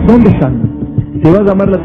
¿Dónde están? Te va a llamar la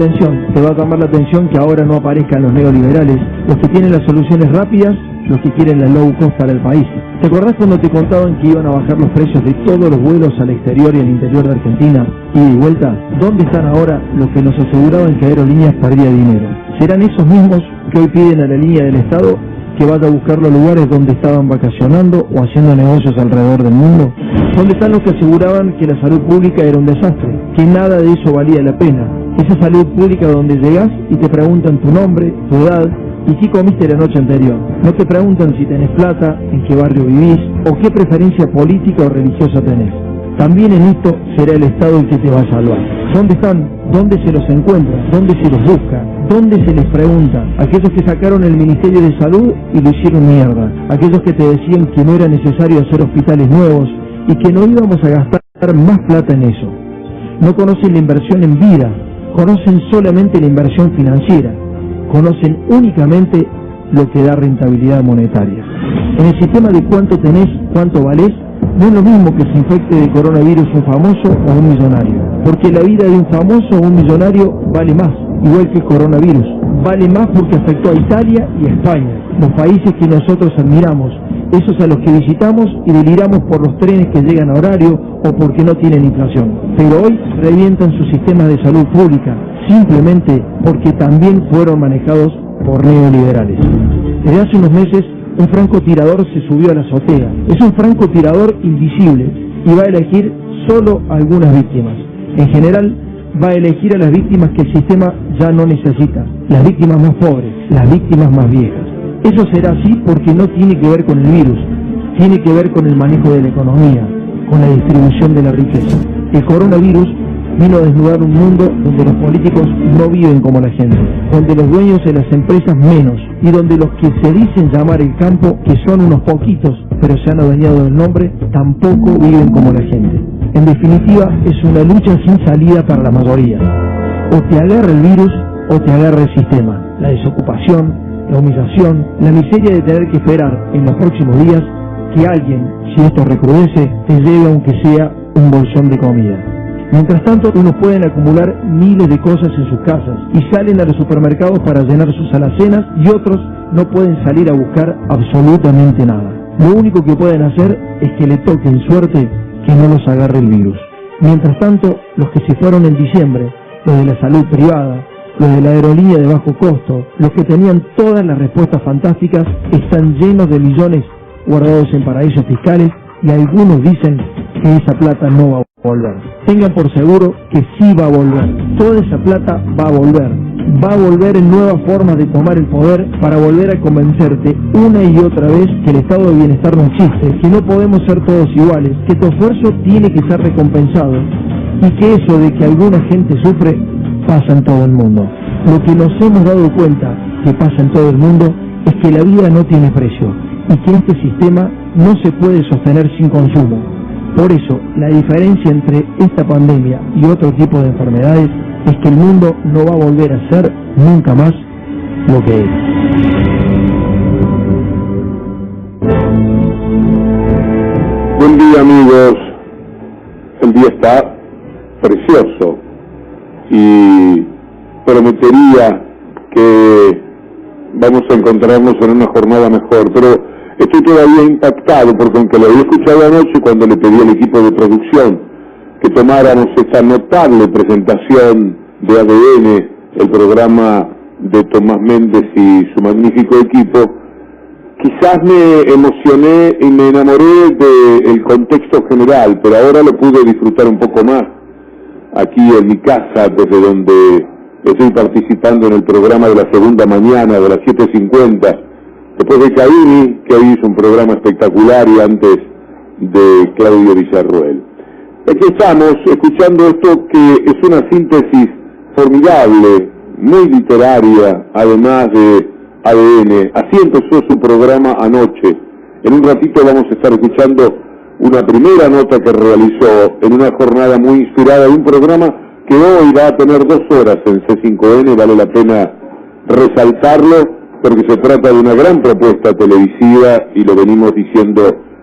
atención que ahora no aparezcan los neoliberales, los que tienen las soluciones rápidas, los que quieren la low cost para el país. ¿Te acordás cuando te contaban que iban a bajar los precios de todos los vuelos al exterior y al interior de Argentina, ida y vuelta? ¿Dónde están ahora los que nos aseguraban que Aerolíneas perdía dinero? ¿Serán esos mismos que hoy piden a la línea del Estado que vaya a buscar los lugares donde estaban vacacionando o haciendo negocios alrededor del mundo? ¿Dónde están los que aseguraban que la salud pública era un desastre, que nada de eso valía la pena? Esa salud pública donde llegás y te preguntan tu nombre, tu edad y qué comiste la noche anterior. No te preguntan si tenés plata, en qué barrio vivís o qué preferencia política o religiosa tenés. También en esto será el Estado el que te va a salvar. ¿Dónde están? ¿Dónde se los encuentra? ¿Dónde se los busca? ¿Dónde se les pregunta? Aquellos que sacaron el Ministerio de Salud y lo hicieron mierda. Aquellos que te decían que no era necesario hacer hospitales nuevos y que no íbamos a gastar más plata en eso. No conocen la inversión en vida, conocen solamente la inversión financiera, conocen únicamente lo que da rentabilidad monetaria. En el sistema de cuánto tenés, cuánto valés, no es lo mismo que se infecte de coronavirus un famoso o un millonario, porque la vida de un famoso o un millonario vale más, igual que el coronavirus. Vale más porque afectó a Italia y a España, los países que nosotros admiramos, esos a los que visitamos y deliramos por los trenes que llegan a horario o porque no tienen inflación. Pero hoy revientan sus sistemas de salud pública, simplemente porque también fueron manejados por neoliberales. Desde hace unos meses, un francotirador se subió a la azotea. Es un francotirador invisible y va a elegir solo algunas víctimas. En general, va a elegir a las víctimas que el sistema ya no necesita, las víctimas más pobres, las víctimas más viejas. Eso será así porque no tiene que ver con el virus, tiene que ver con el manejo de la economía, con la distribución de la riqueza. El coronavirus vino a desnudar un mundo donde los políticos no viven como la gente, donde los dueños de las empresas menos, y donde los que se dicen llamar el campo, que son unos poquitos, pero se han adueñado del nombre, tampoco viven como la gente. En definitiva, es una lucha sin salida para la mayoría. O te agarra el virus o te agarra el sistema, la desocupación, la humillación, la miseria de tener que esperar en los próximos días que alguien, si esto recrudece, te lleve aunque sea un bolsón de comida. Mientras tanto, unos pueden acumular miles de cosas en sus casas y salen a los supermercados para llenar sus alacenas y otros no pueden salir a buscar absolutamente nada. Lo único que pueden hacer es que le toquen suerte que no los agarre el virus. Mientras tanto, los que se fueron en diciembre, los de la salud privada, los de la aerolínea de bajo costo, los que tenían todas las respuestas fantásticas, están llenos de millones guardados en paraísos fiscales y algunos dicen que esa plata no va a volver. Tengan por seguro que sí va a volver. Toda esa plata va a volver. Va a volver en nuevas formas de tomar el poder para volver a convencerte una y otra vez que el estado de bienestar no existe, que no podemos ser todos iguales, que tu esfuerzo tiene que ser recompensado y que eso de que alguna gente sufre pasa en todo el mundo. Lo que nos hemos dado cuenta que pasa en todo el mundo es que la vida no tiene precio y que este sistema no se puede sostener sin consumo. Por eso, la diferencia entre esta pandemia y otro tipo de enfermedades es que el mundo no va a volver a ser nunca más lo que era. Buen día, amigos. El día está precioso y prometería que vamos a encontrarnos en una jornada mejor, pero estoy todavía impactado porque aunque lo había escuchado anoche cuando le pedí al equipo de producción que tomáramos esta notable presentación de ADN, el programa de Tomás Méndez y su magnífico equipo, quizás me emocioné y me enamoré del contexto general, pero ahora lo pude disfrutar un poco más aquí en mi casa, desde donde estoy participando en el programa de la segunda mañana de las 7:50, después de Caini, que hoy hizo un programa espectacular, y antes de Claudio Villarruel. Aquí estamos escuchando esto que es una síntesis formidable, muy literaria, además de ADN. Así empezó su programa anoche. En un ratito vamos a estar escuchando una primera nota que realizó en una jornada muy inspirada de un programa que hoy va a tener 2 horas en C5N, vale la pena resaltarlo, porque se trata de una gran propuesta televisiva y lo venimos diciendo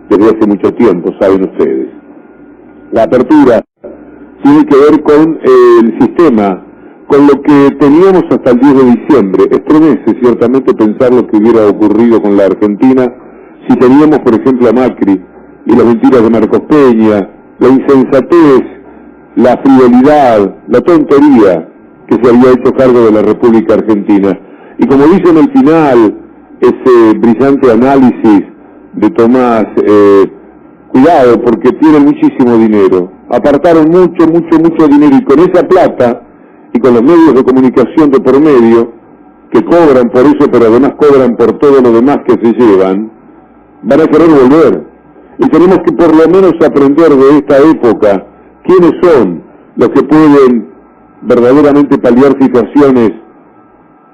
desde hace mucho tiempo, saben ustedes. La apertura tiene que ver con el sistema, con lo que teníamos hasta el 10 de diciembre. Estremece ciertamente pensar lo que hubiera ocurrido con la Argentina si teníamos, por ejemplo, a Macri y las mentiras de Marcos Peña, la insensatez, la frivolidad, la tontería que se había hecho cargo de la República Argentina. Y como dice en el final ese brillante análisis de Tomás, cuidado porque tienen muchísimo dinero, apartaron mucho dinero, y con esa plata y con los medios de comunicación de por medio, que cobran por eso pero además cobran por todo lo demás que se llevan, van a querer volver. Y tenemos que por lo menos aprender de esta época quiénes son los que pueden verdaderamente paliar situaciones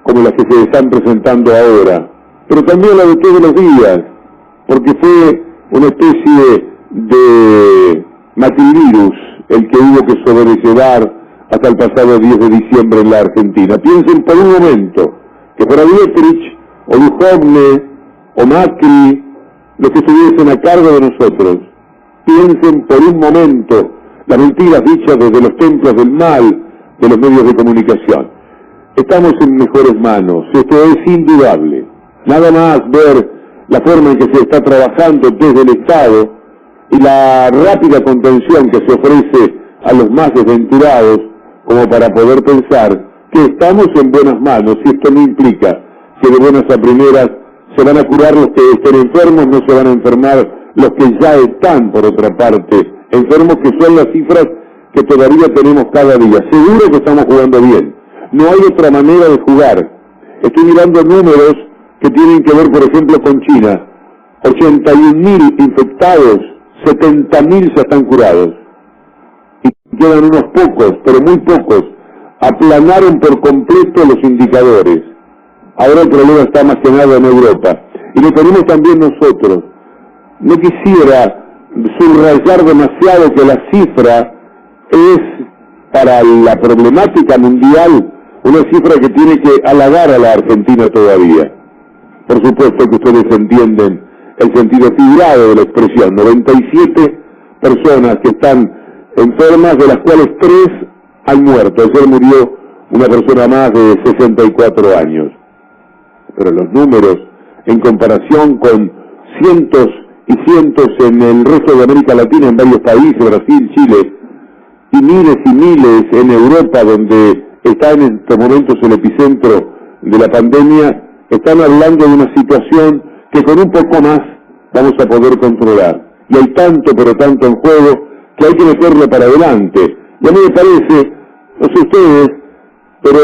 como las que se están presentando ahora, pero también la de todos los días, porque fue una especie de matrivirus el que hubo que sobrellevar hasta el pasado 10 de diciembre en la Argentina. Piensen por un momento que fuera Dietrich o Duhovne o Macri los que estuviesen a cargo de nosotros. Piensen por un momento las mentiras dichas desde los templos del mal de los medios de comunicación. Estamos en mejores manos, esto es indudable. Nada más ver la forma en que se está trabajando desde el Estado y la rápida contención que se ofrece a los más desventurados, como para poder pensar que estamos en buenas manos, y esto no implica que de buenas a primeras se van a curar los que estén enfermos, no se van a enfermar los que ya están, por otra parte, enfermos, que son las cifras que todavía tenemos cada día. Seguro que estamos jugando bien, no hay otra manera de jugar. Estoy mirando números que tienen que ver, por ejemplo, con China. 81.000 infectados, 70.000 ya están curados. Y quedan unos pocos, pero muy pocos. Aplanaron por completo los indicadores. Ahora el problema está más que nada en Europa. Y lo tenemos también nosotros. No quisiera subrayar demasiado que la cifra es, para la problemática mundial, una cifra que tiene que halagar a la Argentina todavía. Por supuesto que ustedes entienden el sentido figurado de la expresión. 97 personas que están enfermas, de las cuales 3 han muerto. Ayer murió una persona más de 64 años. Pero los números, en comparación con cientos y cientos en el resto de América Latina, en varios países, Brasil, Chile, y miles en Europa, donde está en estos momentos el epicentro de la pandemia, están hablando de una situación que con un poco más vamos a poder controlar. Y hay tanto, pero tanto en juego, que hay que meterlo para adelante. Y a mí me parece, no sé ustedes, pero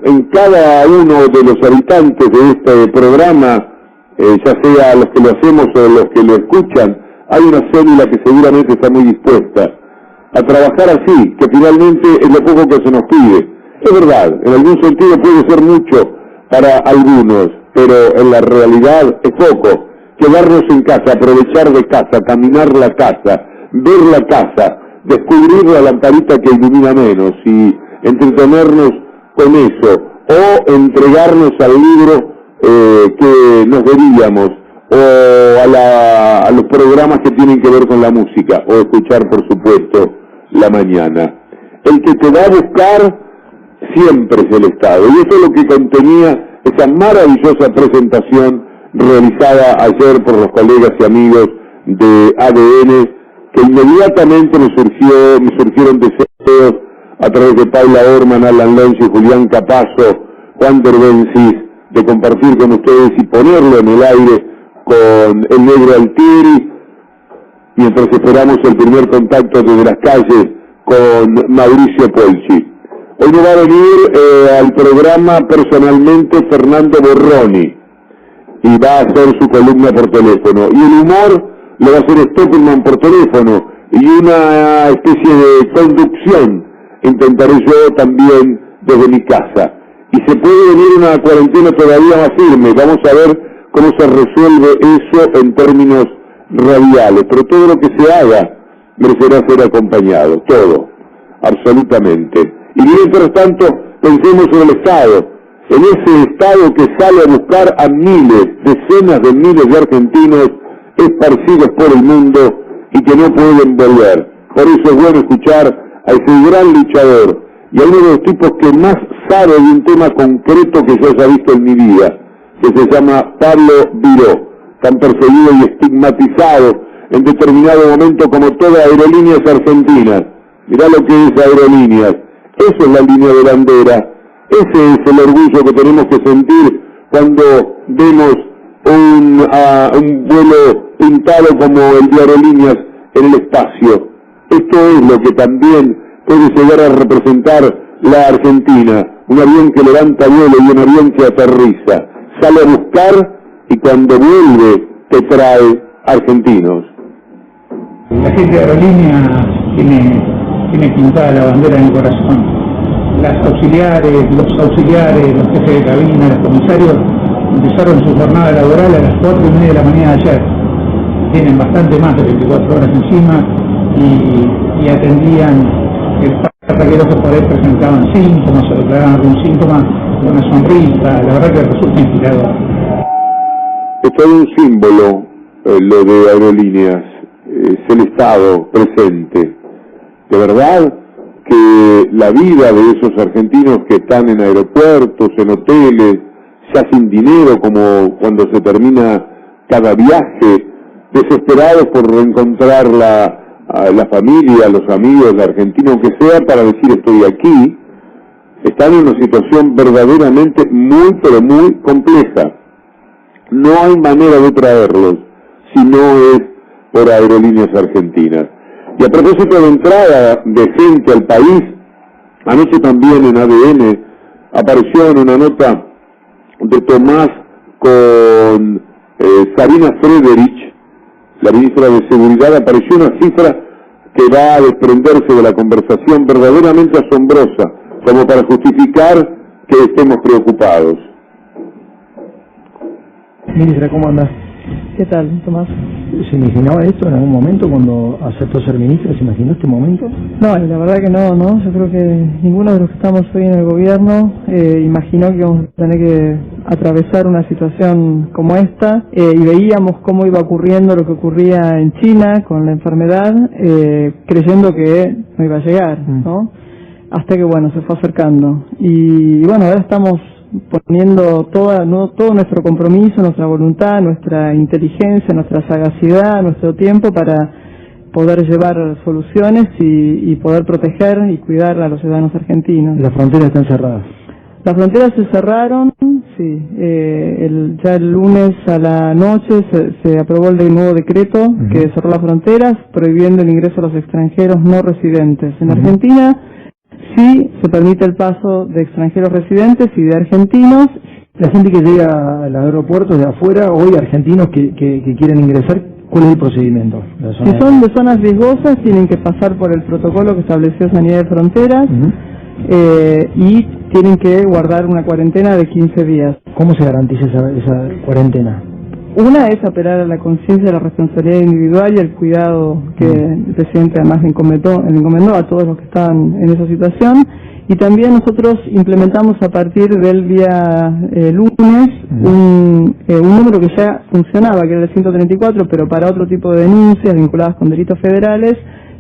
en cada uno de los habitantes de este programa, ya sea los que lo hacemos o los que lo escuchan, hay una célula que seguramente está muy dispuesta a trabajar así, que finalmente es lo poco que se nos pide. Es verdad, en algún sentido puede ser mucho para algunos, pero en la realidad es poco. Quedarnos en casa, aprovechar de casa, caminar la casa, ver la casa, descubrir la lamparita que ilumina menos y entretenernos con eso, o entregarnos al libro que nos debíamos, o a los programas que tienen que ver con la música, o escuchar, por supuesto, la mañana. El que te va a buscar siempre es el Estado, y eso es lo que contenía esa maravillosa presentación realizada ayer por los colegas y amigos de ADN, que inmediatamente me surgieron deseos a través de Paula Orman, Alan Longe, Julián Capazo, Juan Derbencis, de compartir con ustedes y ponerlo en el aire con el Negro Altieri, mientras esperamos el primer contacto desde las calles con Mauricio Polchi. Hoy nos va a venir al programa personalmente Fernando Borroni, y va a hacer su columna por teléfono. Y el humor lo va a hacer Stoppelman por teléfono, y una especie de conducción intentaré yo también desde mi casa. Y se puede venir una cuarentena todavía más firme. Vamos a ver cómo se resuelve eso en términos radiales. Pero todo lo que se haga merecerá ser acompañado. Todo. Absolutamente. Y mientras tanto, pensemos en el Estado. En ese Estado que sale a buscar a miles, decenas de miles de argentinos esparcidos por el mundo y que no pueden volver. Por eso es bueno escuchar a ese gran luchador y a uno de los tipos que más sabe de un tema concreto que yo haya visto en mi vida, que se llama Pablo Viró, tan perseguido y estigmatizado en determinado momento como toda Aerolíneas Argentinas. Mirá lo que es Aerolíneas, eso es la línea de bandera, ese es el orgullo que tenemos que sentir cuando vemos un vuelo pintado como el de Aerolíneas en el espacio. Esto es lo que también puede llegar a representar la Argentina, un avión que levanta vuelo y un avión que aterriza, sale a buscar y cuando vuelve te trae argentinos. La gente de Aerolíneas tiene pintada la bandera en el corazón. Los auxiliares, los jefes de cabina, los comisarios empezaron su jornada laboral a las 4:30 de la mañana de ayer. Tienen bastante más de 24 horas encima y atendían pasajeros que por ahí presentaban síntomas o declaraban algún síntoma con una sonrisa. La verdad que resulta inspirador. Es todo un símbolo lo de Aerolíneas, es el Estado presente. De verdad que la vida de esos argentinos que están en aeropuertos, en hoteles, ya sin dinero, como cuando se termina cada viaje, desesperados por reencontrar a la familia, a los amigos, el argentino que sea, para decir estoy aquí, están en una situación verdaderamente muy, pero muy compleja. No hay manera de traerlos si no es por Aerolíneas Argentinas. Y a propósito de entrada de gente al país, anoche también en ADN apareció en una nota de Tomás con Sarina Frederich, la ministra de Seguridad, apareció una cifra que va a desprenderse de la conversación verdaderamente asombrosa, como para justificar que estemos preocupados. Ministra, ¿cómo andás? ¿Qué tal, Tomás? ¿Se imaginaba esto en algún momento cuando aceptó ser ministra? ¿Se imaginó este momento? No, la verdad que no. Yo creo que ninguno de los que estamos hoy en el gobierno imaginó que íbamos a tener que atravesar una situación como esta y veíamos cómo iba ocurriendo lo que ocurría en China con la enfermedad, creyendo que no iba a llegar, ¿no? Hasta que, bueno, se fue acercando. Y bueno, ahora estamos poniendo todo nuestro compromiso, nuestra voluntad, nuestra inteligencia, nuestra sagacidad, nuestro tiempo para poder llevar soluciones y poder proteger y cuidar a los ciudadanos argentinos. ¿Las fronteras están cerradas? Las fronteras se cerraron, sí. Ya el lunes a la noche se aprobó el nuevo decreto que cerró las fronteras, prohibiendo el ingreso a los extranjeros no residentes. En Argentina sí se permite el paso de extranjeros residentes y de argentinos. La gente que llega al aeropuerto de afuera, hoy argentinos que quieren ingresar, ¿cuál es el procedimiento? Si son de zonas riesgosas, tienen que pasar por el protocolo que estableció Sanidad de Fronteras y tienen que guardar una cuarentena de 15 días. ¿Cómo se garantiza esa cuarentena? Una es apelar a la conciencia de la responsabilidad individual y el cuidado que el presidente además le encomendó a todos los que estaban en esa situación. Y también nosotros implementamos a partir del día lunes un número que ya funcionaba, que era el 134, pero para otro tipo de denuncias vinculadas con delitos federales,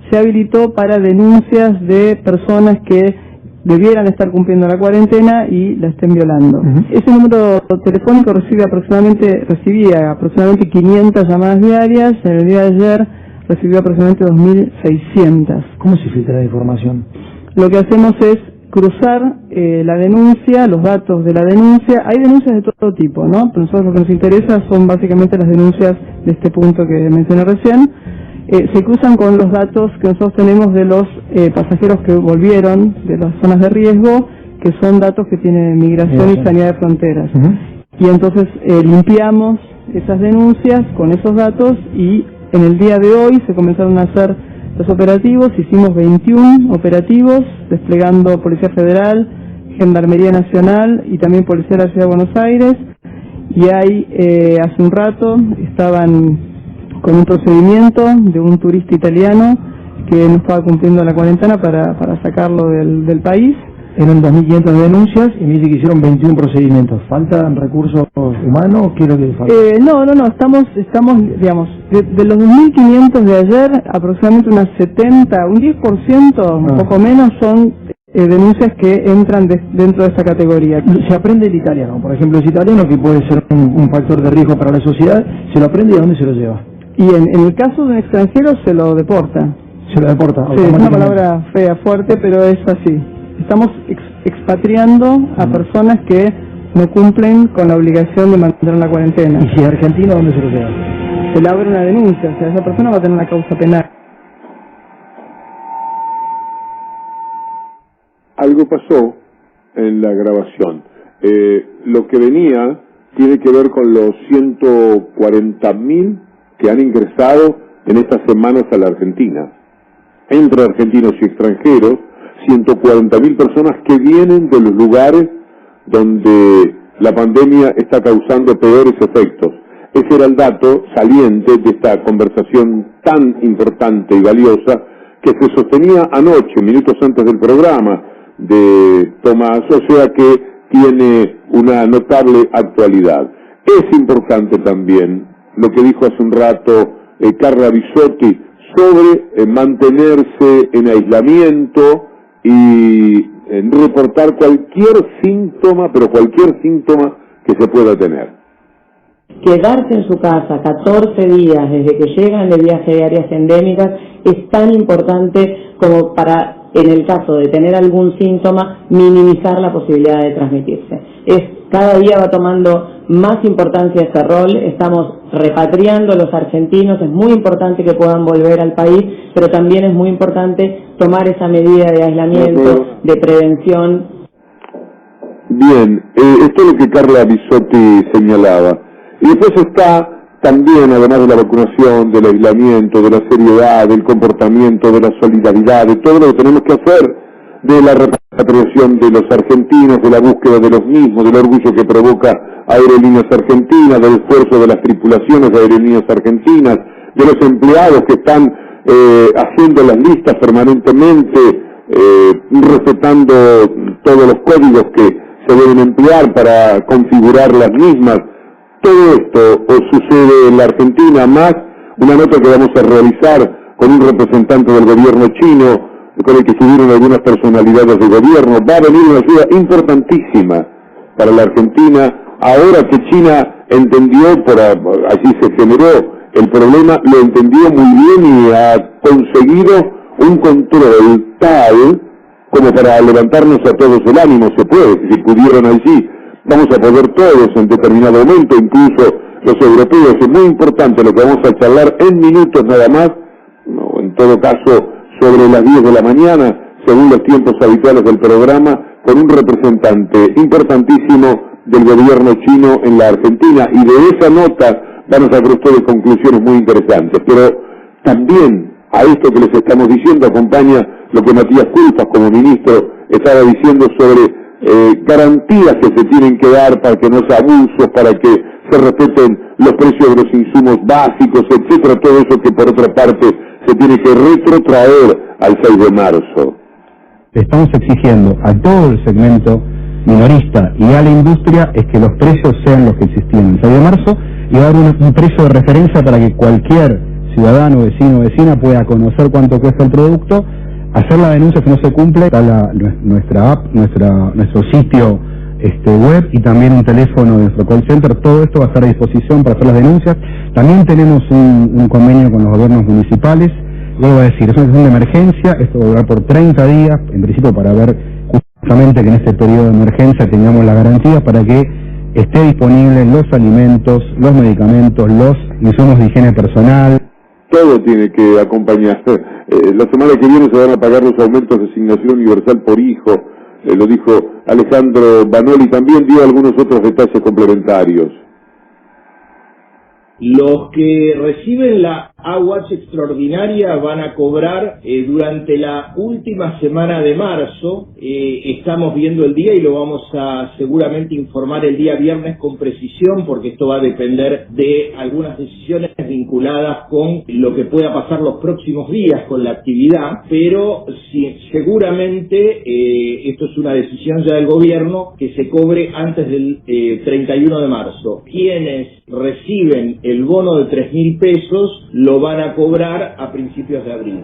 se habilitó para denuncias de personas que debieran estar cumpliendo la cuarentena y la estén violando. Ese número telefónico recibía aproximadamente 500 llamadas diarias. En el día de ayer recibió aproximadamente 2.600. ¿Cómo se filtra la información? Lo que hacemos es cruzar la denuncia, los datos de la denuncia. Hay denuncias de todo tipo, ¿no? Pero nosotros lo que nos interesa son básicamente las denuncias de este punto que mencioné recién. Se cruzan con los datos que nosotros tenemos de los pasajeros que volvieron de las zonas de riesgo, que son datos que tiene Migración y Sanidad de Fronteras. Y entonces limpiamos esas denuncias con esos datos y en el día de hoy se comenzaron a hacer los operativos. Hicimos 21 operativos desplegando Policía Federal, Gendarmería Nacional y también Policía de la Ciudad de Buenos Aires. Y ahí hace un rato estaban con un procedimiento de un turista italiano que no estaba cumpliendo la cuarentena para sacarlo del país. Eran 2.500 denuncias y me dice que hicieron 21 procedimientos. ¿Faltan recursos humanos? ¿Qué es lo que falta? No, estamos digamos, de los 2.500 de ayer, aproximadamente unas 70, un 10%, un poco menos, son denuncias que entran dentro de esta categoría. Se aprende el italiano, por ejemplo, es italiano, que puede ser un factor de riesgo para la sociedad, ¿se lo aprende y a dónde se lo lleva? Y en el caso de un extranjero se lo deporta. Se lo deporta. Sí, es una palabra fea, fuerte, pero es así. Estamos expatriando a personas que no cumplen con la obligación de mantener la cuarentena. ¿Y si es argentino, dónde se lo lleva? Se le abre una denuncia, o sea, esa persona va a tener una causa penal. Algo pasó en la grabación. Lo que venía tiene que ver con los 140.000 que han ingresado en estas semanas a la Argentina. Entre argentinos y extranjeros, 140.000 personas que vienen de los lugares donde la pandemia está causando peores efectos. Ese era el dato saliente de esta conversación tan importante y valiosa que se sostenía anoche, minutos antes del programa de Tomás, o sea que tiene una notable actualidad. Es importante también lo que dijo hace un rato Carla Bisotti sobre mantenerse en aislamiento y reportar cualquier síntoma, pero cualquier síntoma que se pueda tener. Quedarse en su casa 14 días desde que llegan de viaje de áreas endémicas es tan importante como para, en el caso de tener algún síntoma, minimizar la posibilidad de transmitirse. Cada día va tomando más importancia este rol, estamos repatriando a los argentinos, es muy importante que puedan volver al país, pero también es muy importante tomar esa medida de aislamiento, de prevención. Bien, esto es lo que Carla Bisotti señalaba. Y después está también, además de la vacunación, del aislamiento, de la seriedad, del comportamiento, de la solidaridad, de todo lo que tenemos que hacer, de la repatriación de los argentinos, de la búsqueda de los mismos, del orgullo que provoca Aerolíneas Argentinas, del esfuerzo de las tripulaciones de Aerolíneas Argentinas, de los empleados que están haciendo las listas permanentemente, respetando todos los códigos que se deben emplear para configurar las mismas. Todo esto sucede en la Argentina, más una nota que vamos a realizar con un representante del gobierno chino, con el que estuvieron algunas personalidades del gobierno. Va a venir una ayuda importantísima para la Argentina, ahora que China entendió, allí se generó el problema, lo entendió muy bien y ha conseguido un control tal como para levantarnos a todos el ánimo. Se puede, si pudieron allí, vamos a poder todos en determinado momento, incluso los europeos. Es muy importante lo que vamos a charlar en minutos nada más, no, en todo caso sobre las 10 de la mañana, según los tiempos habituales del programa, con un representante importantísimo del gobierno chino en la Argentina, y de esa nota van a sacar ustedes conclusiones muy interesantes. Pero también a esto que les estamos diciendo acompaña lo que Matías Culfas, como ministro, estaba diciendo sobre garantías que se tienen que dar para que no haya abusos, para que se respeten los precios de los insumos básicos, etcétera, todo eso que por otra parte se tiene que retrotraer al 6 de marzo. Estamos exigiendo a todo el segmento minorista y a la industria es que los precios sean los que existían el 6 de marzo y va a haber un precio de referencia para que cualquier ciudadano, vecino o vecina pueda conocer cuánto cuesta el producto, hacer la denuncia si no se cumple, está nuestra app, nuestro sitio web y también un teléfono de nuestro call center. Todo esto va a estar a disposición para hacer las denuncias. También tenemos un convenio con los gobiernos municipales. Vuelvo a decir, es una situación de emergencia, esto va a durar por 30 días, en principio para ver justamente que en este periodo de emergencia tengamos la garantía para que esté disponible los alimentos, los medicamentos, los insumos de higiene personal. Todo tiene que acompañarse. La semana que viene se van a pagar los aumentos de asignación universal por hijo, lo dijo Alejandro Banoli, también dio algunos otros detalles complementarios. Los que reciben la aguas extraordinarias van a cobrar durante la última semana de marzo. Estamos viendo el día y lo vamos a seguramente informar el día viernes con precisión, porque esto va a depender de algunas decisiones vinculadas con lo que pueda pasar los próximos días con la actividad, pero sí, seguramente esto es una decisión ya del gobierno que se cobre antes del 31 de marzo. Quienes reciben el bono de 3.000 pesos lo van a cobrar a principios de abril.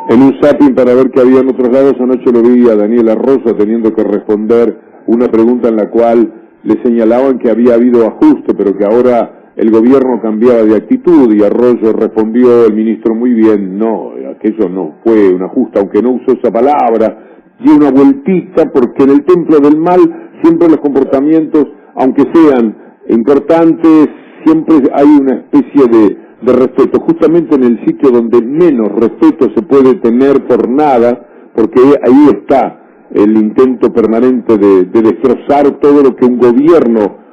En un zapping para ver qué había en otros lados, anoche lo vi a Daniel Arroyo teniendo que responder una pregunta en la cual le señalaban que había habido ajuste, pero que ahora el gobierno cambiaba de actitud, y Arroyo respondió, el ministro, muy bien, no, aquello no fue un ajuste, aunque no usó esa palabra, dio una vueltita, porque en el templo del mal siempre los comportamientos, aunque sean importantes, siempre hay una especie de respeto, justamente en el sitio donde menos respeto se puede tener por nada, porque ahí está el intento permanente de destrozar todo lo que un gobierno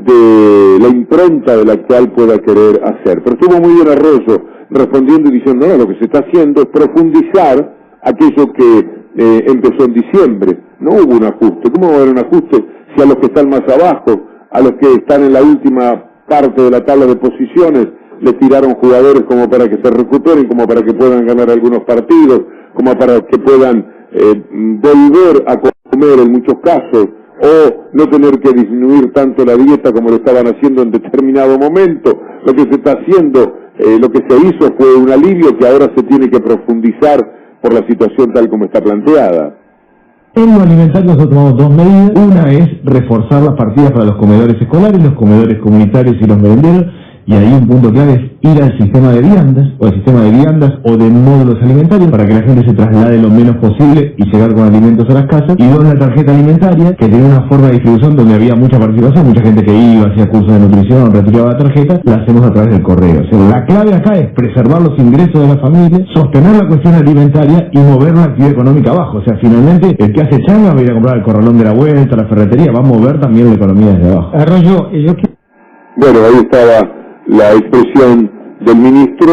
de la impronta de la actual pueda querer hacer. Pero estuvo muy bien Arroyo respondiendo y diciendo, no, lo que se está haciendo es profundizar aquello que empezó en diciembre. No hubo un ajuste. ¿Cómo va a haber un ajuste si a los que están más abajo, a los que están en la última parte de la tabla de posiciones, les tiraron jugadores como para que se recuperen, como para que puedan ganar algunos partidos, como para que puedan volver a comer en muchos casos, o no tener que disminuir tanto la dieta como lo estaban haciendo en determinado momento? Lo que se está haciendo, lo que se hizo fue un alivio que ahora se tiene que profundizar por la situación tal como está planteada. En lo alimentario nosotros tomamos dos medidas. Una es reforzar las partidas para los comedores escolares, los comedores comunitarios y los merenderos, y ahí un punto clave es ir al sistema de viandas, o de módulos alimentarios, para que la gente se traslade lo menos posible y llegar con alimentos a las casas. Y dos, la tarjeta alimentaria, que tiene una forma de distribución donde había mucha participación, mucha gente que iba, hacía cursos de nutrición, retiraba la tarjeta, la hacemos a través del correo. O sea, la clave acá es preservar los ingresos de la familia, sostener la cuestión alimentaria y mover la actividad económica abajo. O sea, finalmente, el que hace changa va a ir a comprar el corralón de la vuelta, la ferretería, va a mover también la economía desde abajo. Arroyo, Bueno, ahí estaba la expresión del ministro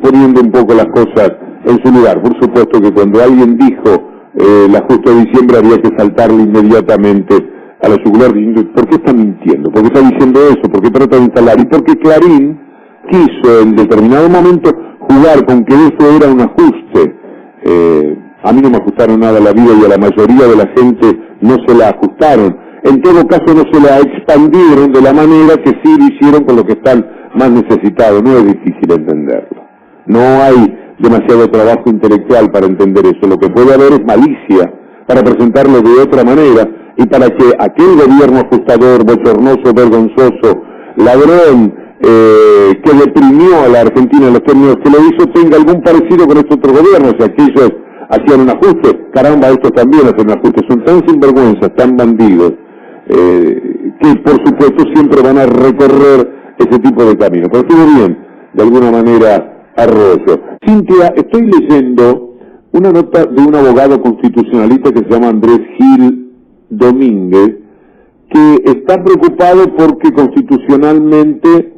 poniendo un poco las cosas en su lugar. Por supuesto que cuando alguien dijo el ajuste de diciembre había que saltarle inmediatamente a la yugular diciendo, ¿por qué está mintiendo? ¿Por qué está diciendo eso? ¿Por qué trata de instalar? Y porque Clarín quiso en determinado momento jugar con que eso era un ajuste. A mí no me ajustaron nada a la vida y a la mayoría de la gente no se la ajustaron. En todo caso no se la expandieron de la manera que sí lo hicieron con los que están más necesitados. No es difícil entenderlo. No hay demasiado trabajo intelectual para entender eso. Lo que puede haber es malicia para presentarlo de otra manera y para que aquel gobierno ajustador, bochornoso, vergonzoso, ladrón, que deprimió a la Argentina en los términos que lo hizo, tenga algún parecido con estos otros gobiernos. Si aquellos hacían un ajuste, caramba, estos también hacen un ajuste. Son tan sinvergüenzas, tan bandidos, que por supuesto siempre van a recorrer ese tipo de camino. Pero estuvo bien, de alguna manera, Arroyo. Cintia, estoy leyendo una nota de un abogado constitucionalista que se llama Andrés Gil Domínguez, que está preocupado porque constitucionalmente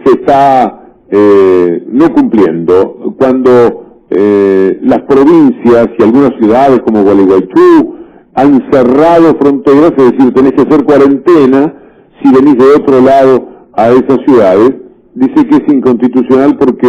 se está no cumpliendo. Cuando las provincias y algunas ciudades como Gualeguaychú han cerrado fronteras, es decir, tenés que hacer cuarentena si venís de otro lado a esas ciudades, dice que es inconstitucional porque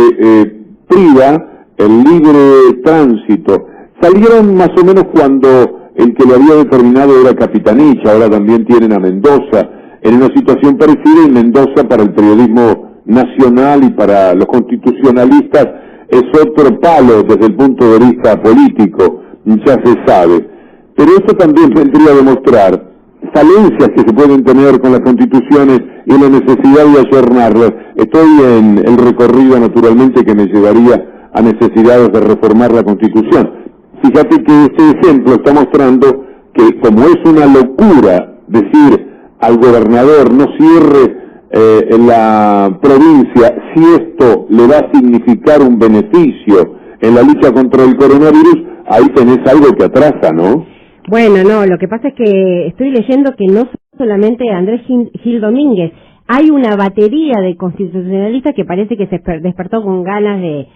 priva el libre tránsito. Salieron más o menos cuando el que lo había determinado era Capitanich, ahora también tienen a Mendoza, en una situación parecida, y Mendoza para el periodismo nacional y para los constitucionalistas es otro palo desde el punto de vista político, ya se sabe. Pero esto también vendría a demostrar falencias que se pueden tener con las constituciones y la necesidad de ayornarlas. Estoy en el recorrido, naturalmente, que me llevaría a necesidades de reformar la Constitución. Fíjate que este ejemplo está mostrando que, como es una locura decir al gobernador no cierre en la provincia si esto le va a significar un beneficio en la lucha contra el coronavirus, ahí tenés algo que atrasa, ¿no? Bueno, no, lo que pasa es que estoy leyendo que no solamente Andrés Gil Domínguez, hay una batería de constitucionalistas que parece que se despertó con ganas de,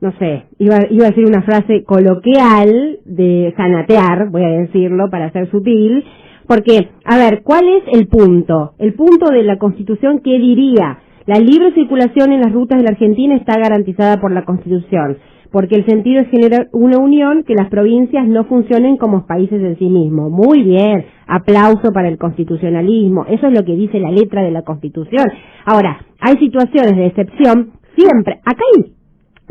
no sé, iba a decir una frase coloquial, de zanatear, voy a decirlo para ser sutil, porque, a ver, ¿cuál es el punto? El punto de la Constitución, ¿qué diría? La libre circulación en las rutas de la Argentina está garantizada por la Constitución, porque el sentido es generar una unión, que las provincias no funcionen como países en sí mismos. Muy bien, aplauso para el constitucionalismo, eso es lo que dice la letra de la Constitución. Ahora, hay situaciones de excepción, siempre, acá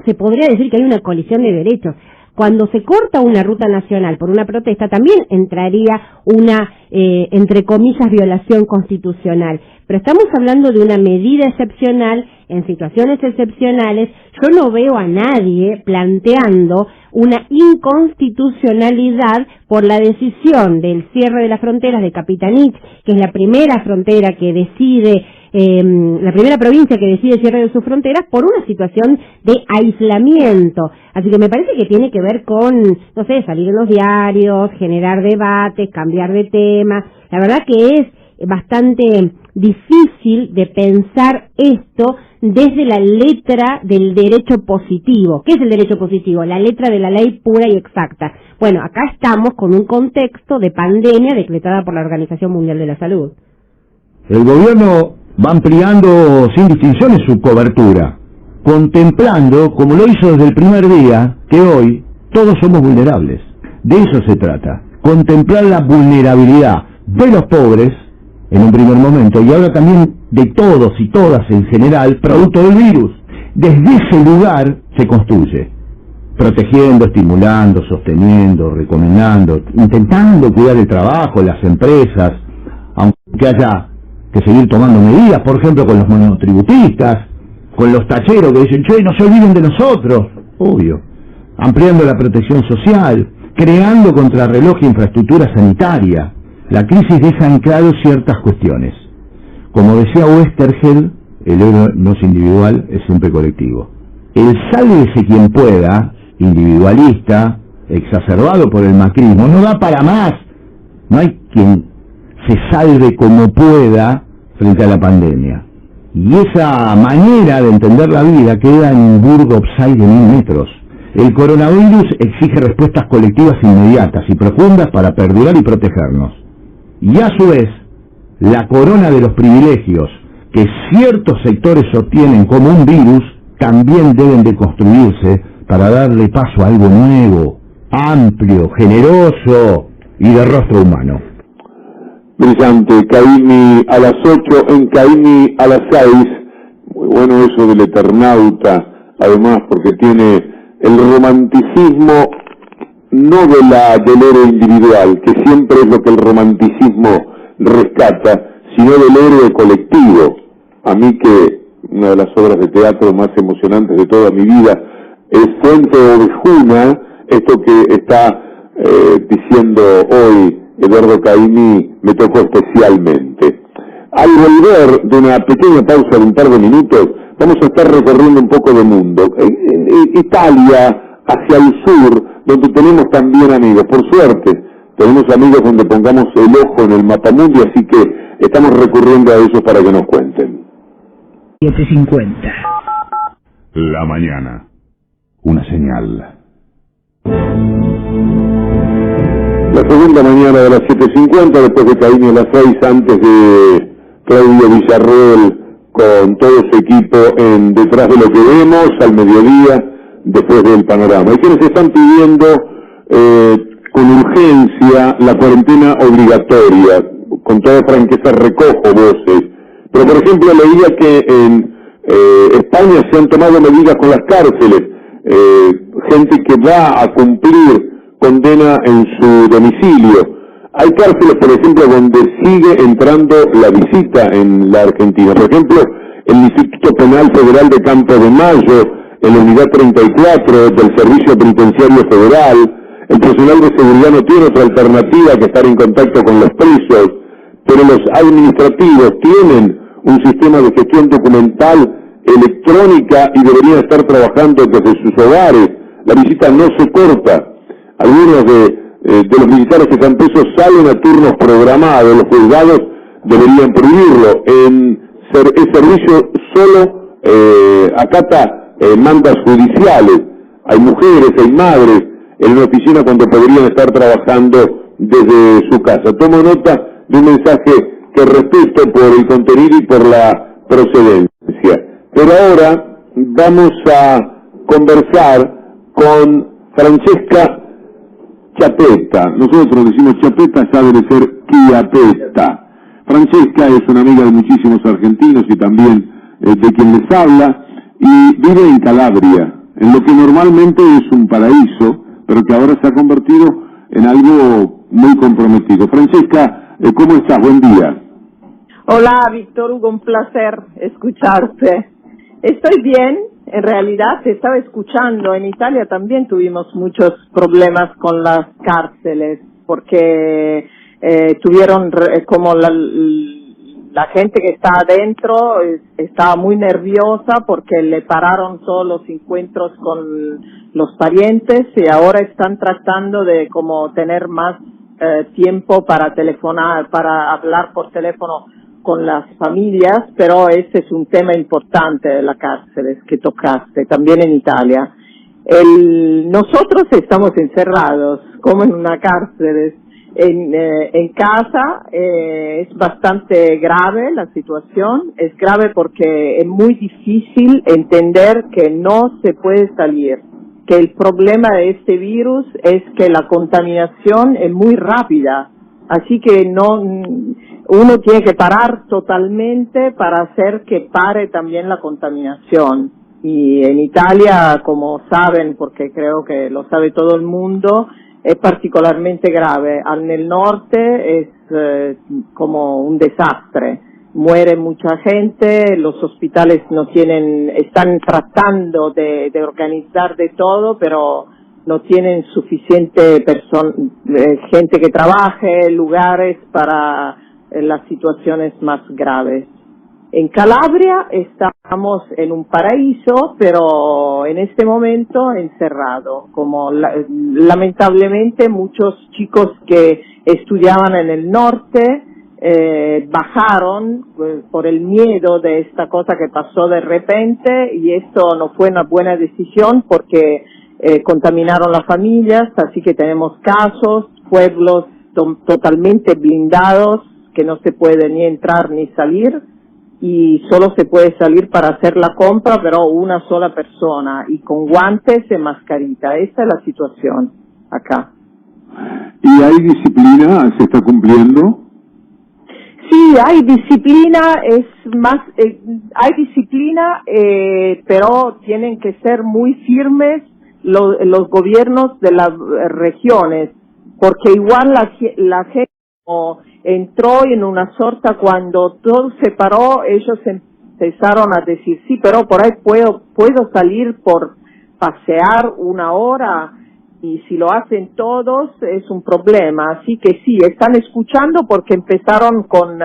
se podría decir que hay una colisión de derechos. Cuando se corta una ruta nacional por una protesta, también entraría una, entre comillas, violación constitucional. Pero estamos hablando de una medida excepcional, en situaciones excepcionales. Yo no veo a nadie planteando una inconstitucionalidad por la decisión del cierre de las fronteras de Capitanich, que es la primera frontera que decide, la primera provincia que decide el cierre de sus fronteras por una situación de aislamiento. Así que me parece que tiene que ver con, no sé, salir en los diarios, generar debates, cambiar de tema. La verdad que es bastante difícil de pensar esto desde la letra del derecho positivo. ¿Qué es el derecho positivo? La letra de la ley pura y exacta. Bueno, acá estamos con un contexto de pandemia decretada por la Organización Mundial de la Salud. El gobierno va ampliando sin distinciones su cobertura, contemplando, como lo hizo desde el primer día, que hoy todos somos vulnerables. De eso se trata, contemplar la vulnerabilidad de los pobres en un primer momento, y ahora también de todos y todas en general, producto del virus. Desde ese lugar se construye, protegiendo, estimulando, sosteniendo, recomendando, intentando cuidar el trabajo, las empresas, aunque haya que seguir tomando medidas, por ejemplo, con los monotributistas, con los tacheros que dicen, che, no se olviden de nosotros, obvio, ampliando la protección social, creando contrarreloj e infraestructura sanitaria. La crisis deja en claro ciertas cuestiones. Como decía Westergel, el héroe no es individual, es siempre colectivo. El sálvese quien pueda, individualista, exacerbado por el macrismo, no da para más. No hay quien se salve como pueda frente a la pandemia. Y esa manera de entender la vida queda en un burdo upside de 1000 metros. El coronavirus exige respuestas colectivas inmediatas y profundas para perdurar y protegernos. Y a su vez, la corona de los privilegios que ciertos sectores obtienen como un virus también deben de construirse para darle paso a algo nuevo, amplio, generoso y de rostro humano. Brillante, Caimi a las 8, en Caimi a las 6. Muy bueno eso del Eternauta, además porque tiene el romanticismo no del héroe individual, que siempre es lo que el romanticismo rescata, sino del héroe colectivo. A mí, que una de las obras de teatro más emocionantes de toda mi vida es Fuente Ovejuna, esto que está diciendo hoy Eduardo Caimi me tocó especialmente. Al volver de una pequeña pausa de un par de minutos, vamos a estar recorriendo un poco de mundo. Italia, hacia el sur, donde tenemos también amigos. Por suerte, tenemos amigos donde pongamos el ojo en el mapamundi, así que estamos recurriendo a ellos para que nos cuenten. 7:50. La mañana. Una señal. La segunda mañana de las 7:50, después de Caimi a las 6, antes de Claudio Villarroel con todo su equipo en Detrás de lo que vemos, al mediodía, después del panorama. Hay quienes están pidiendo con urgencia la cuarentena obligatoria. Con toda franqueza recojo voces. Pero por ejemplo leía que en España se han tomado medidas con las cárceles. Gente que va a cumplir condena en su domicilio. Hay cárceles, por ejemplo, donde sigue entrando la visita en la Argentina. Por ejemplo, el Instituto Penal Federal de Campo de Mayo, en la unidad 34 del Servicio Penitenciario Federal. El personal de seguridad no tiene otra alternativa que estar en contacto con los presos, pero los administrativos tienen un sistema de gestión documental electrónica y deberían estar trabajando desde sus hogares. La visita no se corta. Algunos de los militares que están presos salen a turnos programados. Los juzgados deberían prohibirlo. En es servicio solo, acata mandas judiciales. Hay mujeres, hay madres en una oficina cuando podrían estar trabajando desde su casa. Tomo nota de un mensaje que respeto por el contenido y por la procedencia. Pero ahora vamos a conversar con Francesca Chiappetta. Nosotros decimos Chiappetta, ya debe ser Chiappetta. Francesca es una amiga de muchísimos argentinos y también de quien les habla, y vive en Calabria, en lo que normalmente es un paraíso, pero que ahora se ha convertido en algo muy comprometido. Francesca, ¿cómo estás? Buen día. Hola, Víctor Hugo, un placer escucharte. Estoy bien, en realidad te estaba escuchando. En Italia también tuvimos muchos problemas con las cárceles, porque tuvieron como la gente que está adentro estaba muy nerviosa porque le pararon todos los encuentros con los parientes y ahora están tratando de como tener más tiempo para telefonar, para hablar por teléfono con las familias, pero ese es un tema importante de las cárceles que tocaste, también en Italia. Nosotros estamos encerrados como en una cárcel. En casa es bastante grave la situación, es grave porque es muy difícil entender que no se puede salir, que el problema de este virus es que la contaminación es muy rápida, así que uno tiene que parar totalmente para hacer que pare también la contaminación. Y en Italia, como saben, porque creo que lo sabe todo el mundo, es particolarmente grave. En el norte es como un desastre. Muere mucha gente, los hospitales están tratando de organizar de todo, pero no tienen suficiente gente que trabaje, lugares para las situaciones más graves. En Calabria estamos en un paraíso, pero en este momento encerrado. Como lamentablemente muchos chicos que estudiaban en el norte bajaron por el miedo de esta cosa que pasó de repente, y esto no fue una buena decisión porque contaminaron las familias, así que tenemos casos, pueblos totalmente blindados que no se puede ni entrar ni salir, y solo se puede salir para hacer la compra, pero una sola persona, y con guantes y mascarita. Esta es la situación acá. ¿Y hay disciplina? ¿Se está cumpliendo? Sí, hay disciplina, hay disciplina, pero tienen que ser muy firmes los gobiernos de las regiones, porque igual la gente entró en una sorta, cuando todo se paró, ellos empezaron a decir, sí, pero por ahí puedo salir por pasear una hora, y si lo hacen todos es un problema. Así que sí, están escuchando porque empezaron con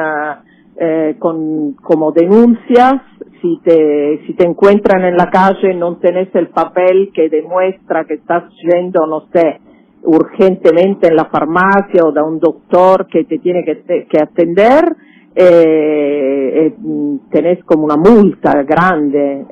como denuncias. Si te encuentran en la calle, no tenés el papel que demuestra que estás yendo, no sé, urgentemente en la farmacia o da un doctor que te tiene que atender, tenés como una multa grande.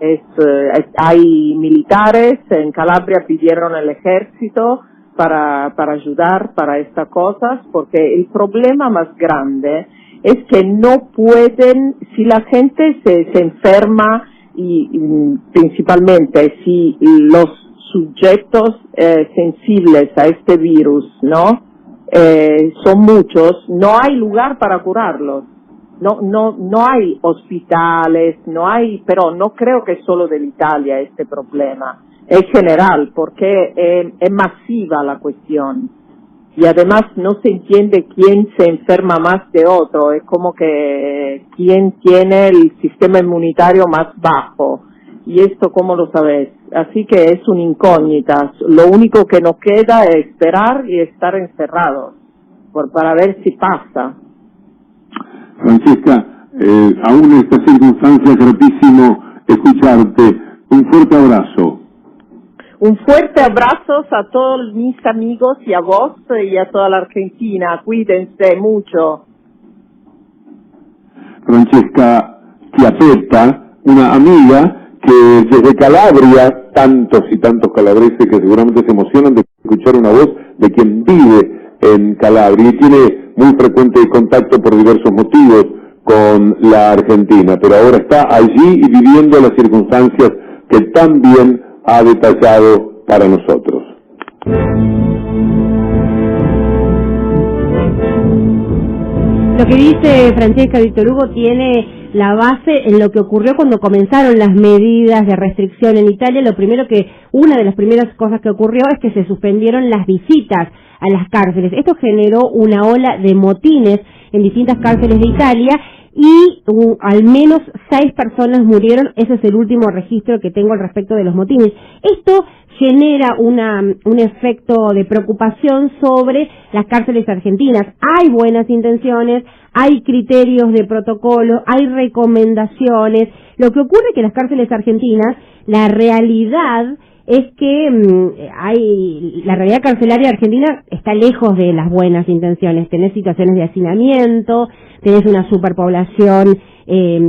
Hay militares en Calabria, pidieron el ejército para ayudar para estas cosas, porque el problema más grande es que no pueden, si la gente se enferma, y principalmente si los sujetos sensibles a este virus, ¿no? Son muchos, no hay lugar para curarlos. No hay hospitales, pero no creo que es solo de Italia este problema, es general, porque es masiva la cuestión. Y además no se entiende quién se enferma más de otro, es como que quién tiene el sistema inmunitario más bajo. Y esto, ¿cómo lo sabes? Así que es una incógnita. Lo único que nos queda es esperar y estar encerrados para ver si pasa. Francesca, aún en esta circunstancia, gratísimo escucharte. Un fuerte abrazo. Un fuerte abrazo a todos mis amigos y a vos y a toda la Argentina. Cuídense mucho. Francesca Chiapetta, una amiga que desde Calabria, tantos y tantos calabreses que seguramente se emocionan de escuchar una voz de quien vive en Calabria y tiene muy frecuente contacto por diversos motivos con la Argentina, pero ahora está allí y viviendo las circunstancias que tan bien ha detallado para nosotros. Lo que dice Francesca Víctor Hugo tiene la base en lo que ocurrió cuando comenzaron las medidas de restricción en Italia. Una de las primeras cosas que ocurrió es que se suspendieron las visitas a las cárceles. Esto generó una ola de motines en distintas cárceles de Italia y al menos 6 personas murieron. Ese es el último registro que tengo al respecto de los motines. Esto genera un efecto de preocupación sobre las cárceles argentinas. Hay buenas intenciones, hay criterios de protocolo, hay recomendaciones. Lo que ocurre es que las cárceles argentinas, la realidad es que la realidad carcelaria argentina está lejos de las buenas intenciones. Tenés situaciones de hacinamiento, tenés una superpoblación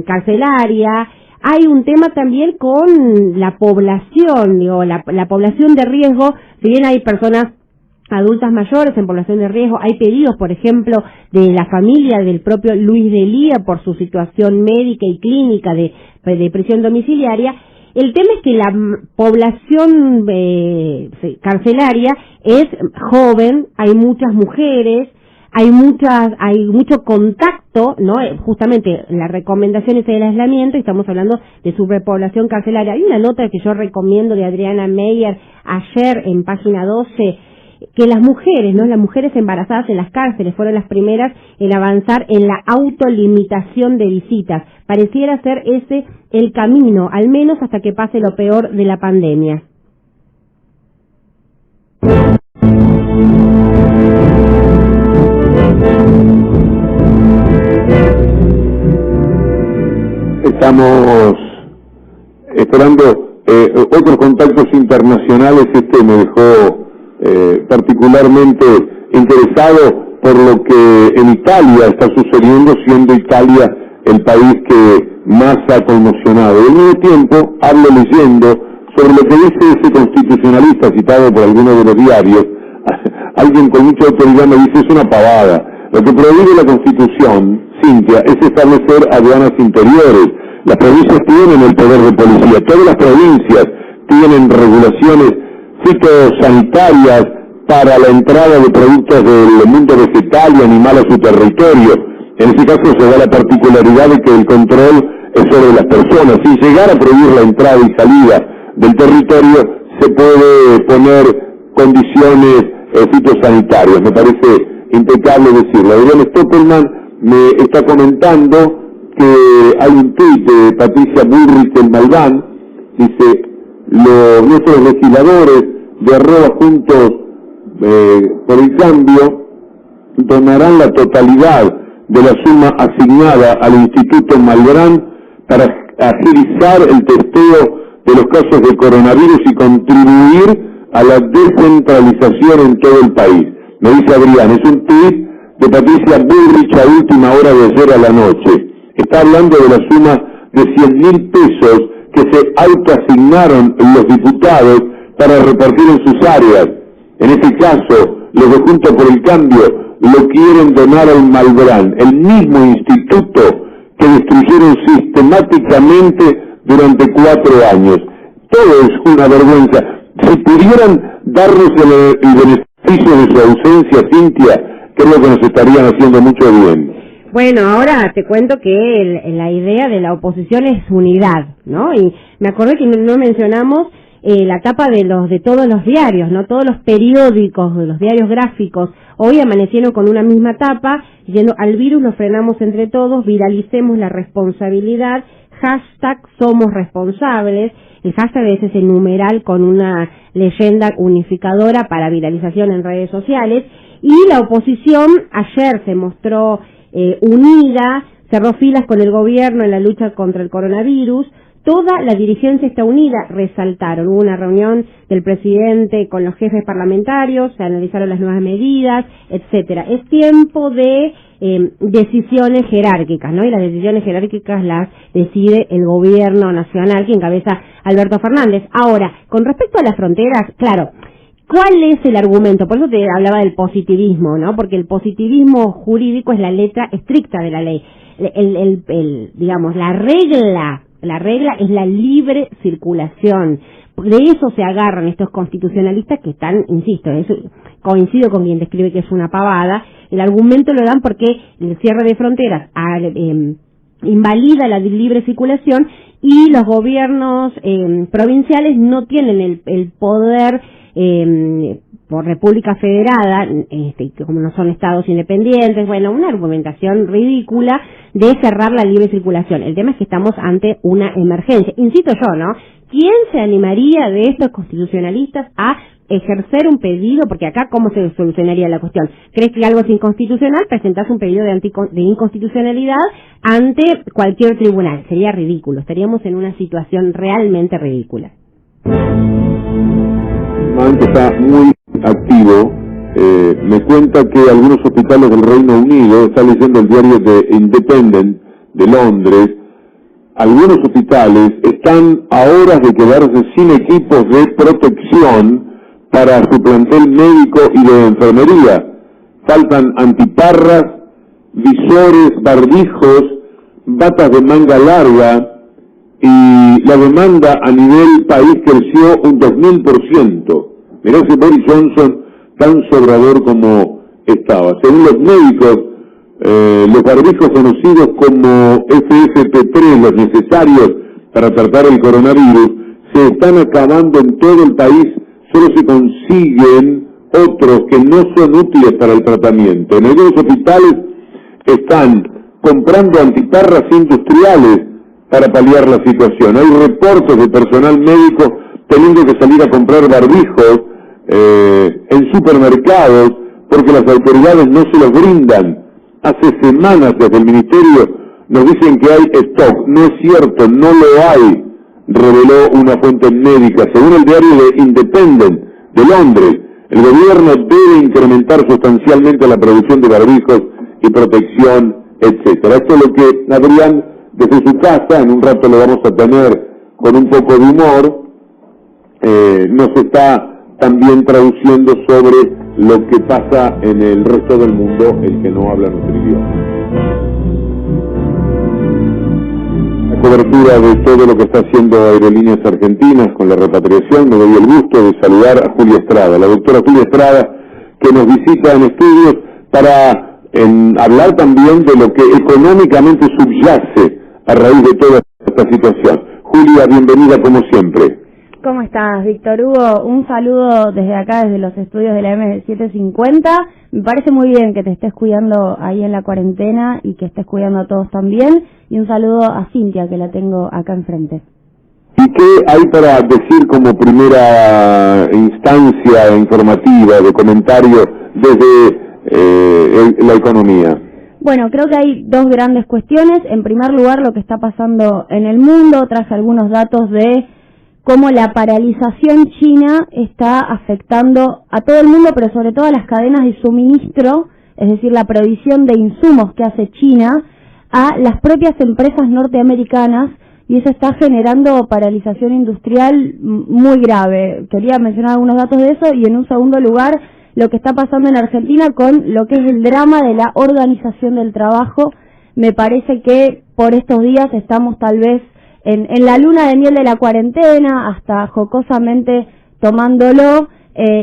carcelaria. Hay un tema también con la población, la población de riesgo. Si bien hay personas adultas mayores en población de riesgo, hay pedidos, por ejemplo, de la familia del propio Luis D'Elia por su situación médica y clínica de prisión domiciliaria. El tema es que la población carcelaria es joven, hay muchas mujeres, hay mucho contacto, ¿no? Justamente la recomendación es el aislamiento, y estamos hablando de superpoblación carcelaria. Hay una nota que yo recomiendo de Adriana Meyer ayer en página 12, que las mujeres, ¿no? Las mujeres embarazadas en las cárceles fueron las primeras en avanzar en la autolimitación de visitas. Pareciera ser ese el camino, al menos hasta que pase lo peor de la pandemia. Estamos esperando otros contactos internacionales. Este me dejó particularmente interesado por lo que en Italia está sucediendo, siendo Italia el país que más ha conmocionado. Al mismo tiempo, hablo leyendo sobre lo que dice ese constitucionalista citado por algunos de los diarios. Alguien con mucha autoridad me dice, es una pavada. Lo que prohíbe la Constitución, Cintia, es establecer aduanas interiores. Las provincias tienen el poder de policía, todas las provincias tienen regulaciones fitosanitarias para la entrada de productos del mundo vegetal y animal a su territorio. En ese caso se da la particularidad de que el control es sobre las personas. Sin llegar a prohibir la entrada y salida del territorio, se puede poner condiciones fitosanitarias. Me parece impecable decirlo. Adrián Stoppelman me está comentando que hay un tuit de Patricia Bullrich del Malván. Dice, nuestros legisladores de @juntos por el cambio donarán la totalidad de la suma asignada al Instituto Malbrán para agilizar el testeo de los casos de coronavirus y contribuir a la descentralización en todo el país. Me dice Adrián, es un tuit de Patricia Bullrich a última hora de ayer a la noche. Está hablando de la suma de 100.000 pesos que se autoasignaron los diputados para repartir en sus áreas. En este caso, los de Juntos por el Cambio lo quieren donar al Malbrán, el mismo instituto que destruyeron sistemáticamente durante 4 años. Todo es una vergüenza. Si pudieran darnos el beneficio de su ausencia, Cintia, creo que nos estarían haciendo mucho bien. Bueno, ahora te cuento que la idea de la oposición es unidad, ¿no? Y me acordé que no mencionamos la tapa de todos los diarios, ¿no? Todos los periódicos, de los diarios gráficos, hoy amanecieron con una misma tapa, diciendo, al virus lo frenamos entre todos, viralicemos la responsabilidad, #somos responsables. El hashtag es ese numeral con una leyenda unificadora para viralización en redes sociales. Y la oposición ayer se mostró unida, cerró filas con el gobierno en la lucha contra el coronavirus, toda la dirigencia está unida, resaltaron. Hubo una reunión del presidente con los jefes parlamentarios, se analizaron las nuevas medidas, etcétera. Es tiempo de decisiones jerárquicas, ¿no? Y las decisiones jerárquicas las decide el gobierno nacional que encabeza Alberto Fernández. Ahora, con respecto a las fronteras, claro, ¿cuál es el argumento? Por eso te hablaba del positivismo, ¿no? Porque el positivismo jurídico es la letra estricta de la ley. Digamos, la regla es la libre circulación. De eso se agarran estos constitucionalistas que están, insisto, eso coincido con quien describe que es una pavada. El argumento lo dan porque el cierre de fronteras invalida la libre circulación y los gobiernos provinciales no tienen el poder por República Federada, como no son estados independientes, bueno, una argumentación ridícula de cerrar la libre circulación. El tema es que estamos ante una emergencia. Insisto yo, ¿no? ¿Quién se animaría de estos constitucionalistas a ejercer un pedido? Porque acá, ¿cómo se solucionaría la cuestión? ¿Crees que algo es inconstitucional? Presentás un pedido de inconstitucionalidad ante cualquier tribunal. Sería ridículo. Estaríamos en una situación realmente ridícula. Está muy activo. Me cuenta que algunos hospitales del Reino Unido, está leyendo el diario de Independent de Londres, algunos hospitales están a horas de quedarse sin equipos de protección para su plantel médico y de enfermería. Faltan antiparras, visores, barbijos, batas de manga larga, y la demanda a nivel país creció un 2000%. Mirá ese Boris Johnson tan sobrador como estaba. Según los médicos, los barbijos conocidos como FFP3, los necesarios para tratar el coronavirus, se están acabando en todo el país. Solo se consiguen otros que no son útiles para el tratamiento. En algunos hospitales están comprando antiparras industriales para paliar la situación. Hay reportes de personal médico teniendo que salir a comprar barbijos en supermercados porque las autoridades no se los brindan. Hace semanas desde el ministerio nos dicen que hay stock. No es cierto, no lo hay, reveló una fuente médica. Según el diario de Independent de Londres, el gobierno debe incrementar sustancialmente la producción de barbijos y protección, etcétera. Esto es lo que Adrián, desde su casa, en un rato lo vamos a tener con un poco de humor, nos está también traduciendo sobre lo que pasa en el resto del mundo, el que no habla nuestro idioma. La cobertura de todo lo que está haciendo Aerolíneas Argentinas con la repatriación, me doy el gusto de saludar a Julia Estrada, la doctora Julia Estrada, que nos visita en estudios para hablar también de lo que económicamente subyace a raíz de toda esta situación. Julia, bienvenida como siempre. ¿Cómo estás, Víctor Hugo? Un saludo desde acá, desde los estudios de la M750. Me parece muy bien que te estés cuidando ahí en la cuarentena y que estés cuidando a todos también. Y un saludo a Cintia, que la tengo acá enfrente. ¿Y qué hay para decir como primera instancia informativa, de comentario desde la economía? Bueno, creo que hay dos grandes cuestiones. En primer lugar, lo que está pasando en el mundo. Traje algunos datos de cómo la paralización china está afectando a todo el mundo, pero sobre todo a las cadenas de suministro, es decir, la provisión de insumos que hace China a las propias empresas norteamericanas, y eso está generando paralización industrial muy grave. Quería mencionar algunos datos de eso, y en un segundo lugar, lo que está pasando en Argentina con lo que es el drama de la organización del trabajo. Me parece que por estos días estamos tal vez en la luna de miel de la cuarentena, hasta jocosamente tomándolo,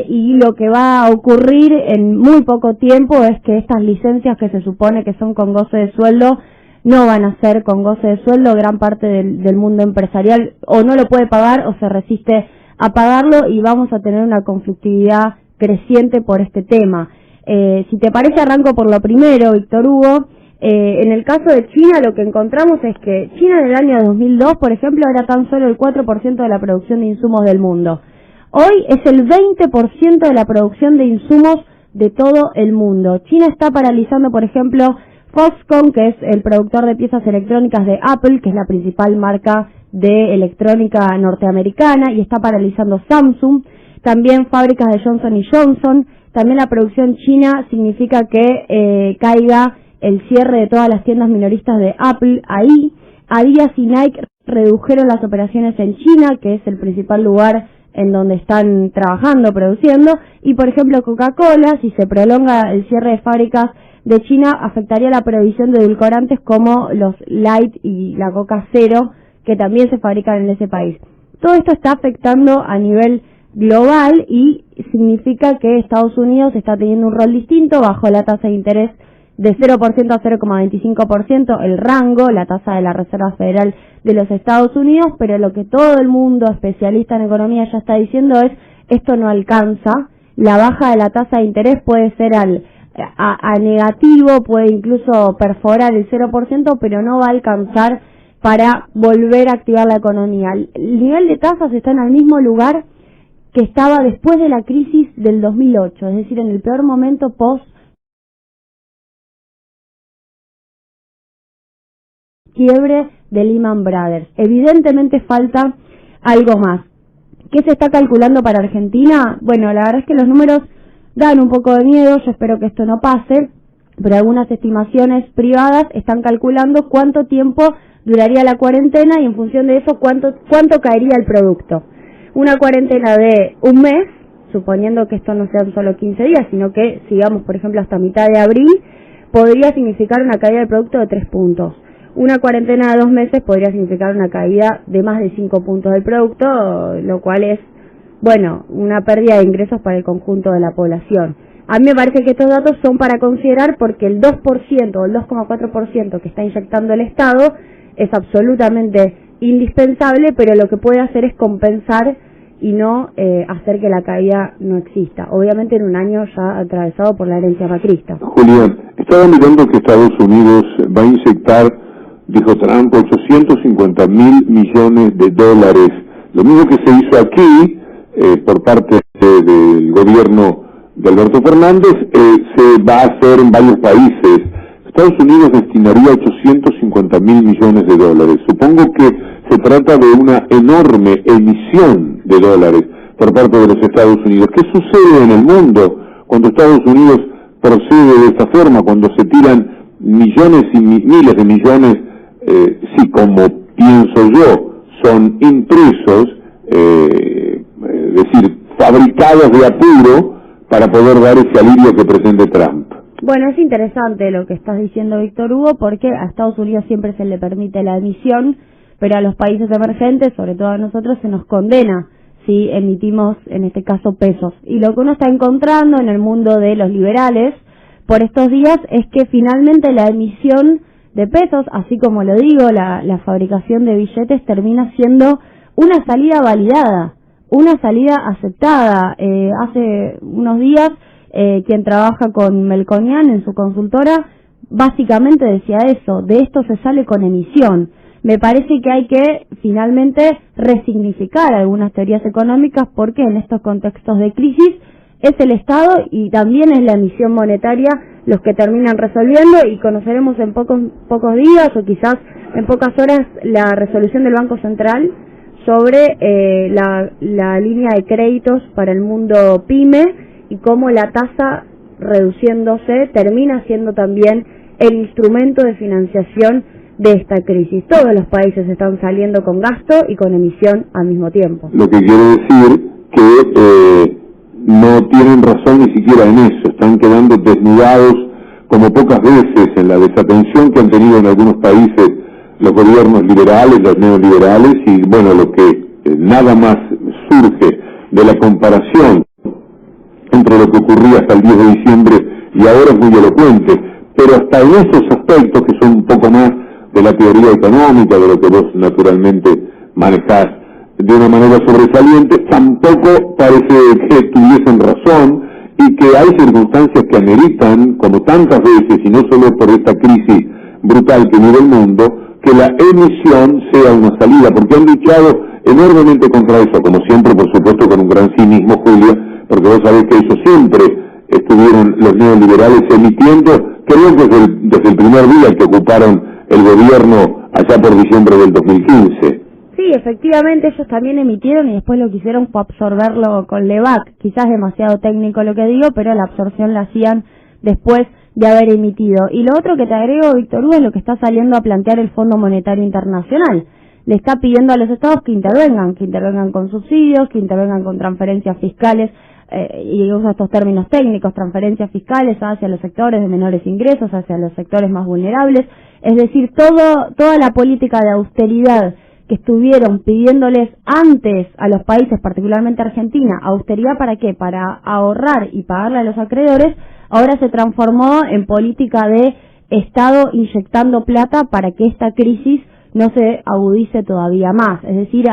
y lo que va a ocurrir en muy poco tiempo es que estas licencias que se supone que son con goce de sueldo, no van a ser con goce de sueldo. Gran parte del mundo empresarial o no lo puede pagar o se resiste a pagarlo, y vamos a tener una conflictividad creciente por este tema. Si te parece, arranco por lo primero, Víctor Hugo. En el caso de China, lo que encontramos es que China en el año 2002, por ejemplo, era tan solo el 4% de la producción de insumos del mundo. Hoy es el 20% de la producción de insumos de todo el mundo. China está paralizando, por ejemplo, Foxconn, que es el productor de piezas electrónicas de Apple, que es la principal marca de electrónica norteamericana y está paralizando Samsung, también fábricas de Johnson & Johnson, también la producción china significa que caiga el cierre de todas las tiendas minoristas de Apple ahí. Adidas y Nike redujeron las operaciones en China, que es el principal lugar en donde están trabajando, produciendo, y por ejemplo Coca-Cola, si se prolonga el cierre de fábricas de China, afectaría la provisión de edulcorantes como los Light y la Coca Cero, que también se fabrican en ese país. Todo esto está afectando a nivel global y significa que Estados Unidos está teniendo un rol distinto, bajo la tasa de interés de 0% a 0,25%, el rango, la tasa de la Reserva Federal de los Estados Unidos, pero lo que todo el mundo especialista en economía ya está diciendo es, esto no alcanza, la baja de la tasa de interés puede ser a negativo, puede incluso perforar el 0%, pero no va a alcanzar para volver a activar la economía. El nivel de tasas está en el mismo lugar que estaba después de la crisis del 2008, es decir, en el peor momento post quiebre de Lehman Brothers. Evidentemente falta algo más. ¿Qué se está calculando para Argentina? Bueno, la verdad es que los números dan un poco de miedo, yo espero que esto no pase, pero algunas estimaciones privadas están calculando cuánto tiempo duraría la cuarentena y en función de eso cuánto caería el producto. Una cuarentena de un mes, suponiendo que esto no sean solo 15 días, sino que sigamos, por ejemplo, hasta mitad de abril, podría significar una caída del producto de 3 puntos. Una cuarentena de 2 meses podría significar una caída de más de 5 puntos del producto, lo cual es, bueno, una pérdida de ingresos para el conjunto de la población. A mí me parece que estos datos son para considerar porque el 2% o el 2,4% que está inyectando el Estado es absolutamente indispensable, pero lo que puede hacer es compensar y no hacer que la caída no exista. Obviamente en un año ya atravesado por la herencia macrista. Julián, estaba mirando que Estados Unidos va a inyectar, dijo Trump, 850.000 millones de dólares. Lo mismo que se hizo aquí por parte del gobierno de Alberto Fernández, se va a hacer en varios países. Estados Unidos destinaría 850.000 millones de dólares. Supongo que se trata de una enorme emisión de dólares por parte de los Estados Unidos. ¿Qué sucede en el mundo cuando Estados Unidos procede de esta forma, cuando se tiran millones y miles de millones, si como pienso yo, son impresos, es decir, fabricados de apuro para poder dar ese alivio que pretende Trump? Bueno, es interesante lo que estás diciendo, Víctor Hugo, porque a Estados Unidos siempre se le permite la emisión, pero a los países emergentes, sobre todo a nosotros, se nos condena si emitimos, en este caso, pesos. Y lo que uno está encontrando en el mundo de los liberales por estos días es que finalmente la emisión de pesos, así como lo digo, la fabricación de billetes termina siendo una salida validada, una salida aceptada. Hace unos días, quien trabaja con Melconian en su consultora, básicamente decía eso, de esto se sale con emisión. Me parece que hay que finalmente resignificar algunas teorías económicas porque en estos contextos de crisis es el Estado y también es la emisión monetaria los que terminan resolviendo, y conoceremos en pocos días o quizás en pocas horas la resolución del Banco Central sobre la línea de créditos para el mundo PYME y cómo la tasa reduciéndose termina siendo también el instrumento de financiación de esta crisis. Todos los países están saliendo con gasto y con emisión al mismo tiempo. Lo que quiere decir que no tienen razón ni siquiera en eso, están quedando desnudados como pocas veces en la desatención que han tenido en algunos países los gobiernos liberales, los neoliberales, y bueno, lo que nada más surge de la comparación entre lo que ocurría hasta el 10 de diciembre y ahora es muy elocuente, pero hasta en esos aspectos que son un poco más de la teoría económica, de lo que vos naturalmente manejás de una manera sobresaliente, tampoco parece que tuviesen razón y que hay circunstancias que ameritan, como tantas veces, y no solo por esta crisis brutal que vive el mundo, que la emisión sea una salida, porque han luchado enormemente contra eso, como siempre, por supuesto, con un gran cinismo, Julia, porque vos sabés que ellos siempre estuvieron, los neoliberales, emitiendo, creo que desde el primer día que ocuparon el gobierno allá por diciembre del 2015. Sí, sí, efectivamente ellos también emitieron y después lo que hicieron fue absorberlo con LEVAC. Quizás demasiado técnico lo que digo, pero la absorción la hacían después de haber emitido. Y lo otro que te agrego, Víctor Hugo, es lo que está saliendo a plantear el Fondo Monetario Internacional. Le está pidiendo a los estados que intervengan con subsidios, que intervengan con transferencias fiscales, y usa estos términos técnicos, transferencias fiscales hacia los sectores de menores ingresos, hacia los sectores más vulnerables, es decir, toda la política de austeridad que estuvieron pidiéndoles antes a los países, particularmente Argentina, austeridad ¿para qué? Para ahorrar y pagarle a los acreedores, ahora se transformó en política de Estado inyectando plata para que esta crisis no se agudice todavía más. Es decir,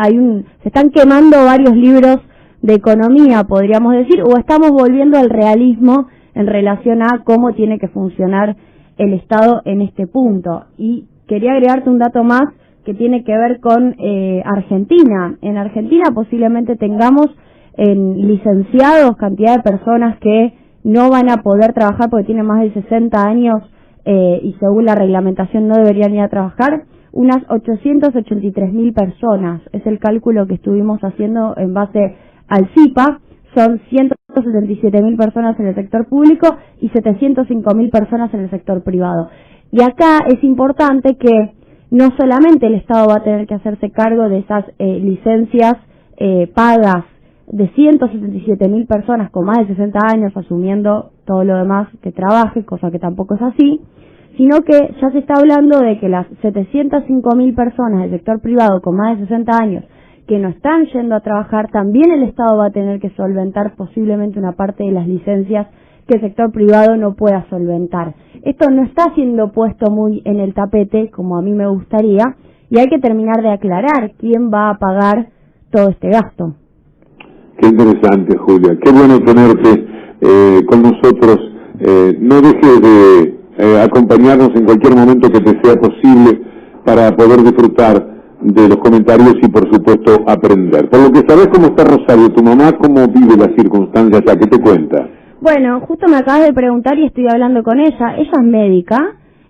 se están quemando varios libros de economía, podríamos decir, o estamos volviendo al realismo en relación a cómo tiene que funcionar el Estado en este punto. Y quería agregarte un dato más que tiene que ver con Argentina. En Argentina posiblemente tengamos licenciados, cantidad de personas que no van a poder trabajar porque tienen más de 60 años y según la reglamentación no deberían ir a trabajar, unas 883.000 personas. Es el cálculo que estuvimos haciendo en base al CIPA, son 177.000 personas en el sector público y 705.000 personas en el sector privado. Y acá es importante que no solamente el Estado va a tener que hacerse cargo de esas licencias pagas de 177.000 personas con más de 60 años, asumiendo todo lo demás que trabaje, cosa que tampoco es así, sino que ya se está hablando de que las 705.000 personas del sector privado con más de 60 años que no están yendo a trabajar, también el Estado va a tener que solventar posiblemente una parte de las licencias que el sector privado no pueda solventar. Esto no está siendo puesto muy en el tapete, como a mí me gustaría, y hay que terminar de aclarar quién va a pagar todo este gasto. Qué interesante, Julia. Qué bueno tenerte con nosotros. No dejes de acompañarnos en cualquier momento que te sea posible para poder disfrutar de los comentarios y por supuesto aprender. Por lo que sabes cómo está Rosario, tu mamá, cómo vive las circunstancias, ¿a qué te cuenta? Bueno, justo me acabas de preguntar y estoy hablando con ella. Ella es médica,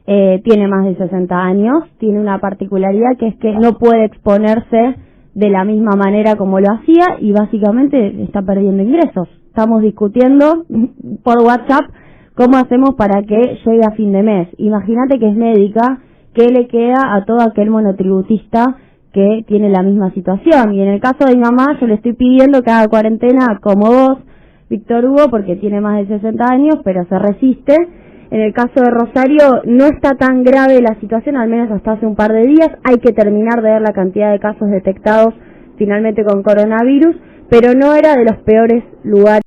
tiene más de 60 años, tiene una particularidad que es que no puede exponerse de la misma manera como lo hacía y básicamente está perdiendo ingresos. Estamos discutiendo por WhatsApp cómo hacemos para que llegue a fin de mes. Imagínate que es médica, ¿qué le queda a todo aquel monotributista que tiene la misma situación? Y en el caso de mi mamá, yo le estoy pidiendo que haga cuarentena como vos, Víctor Hugo, porque tiene más de 60 años, pero se resiste. En el caso de Rosario, no está tan grave la situación, al menos hasta hace un par de días. Hay que terminar de ver la cantidad de casos detectados finalmente con coronavirus, pero no era de los peores lugares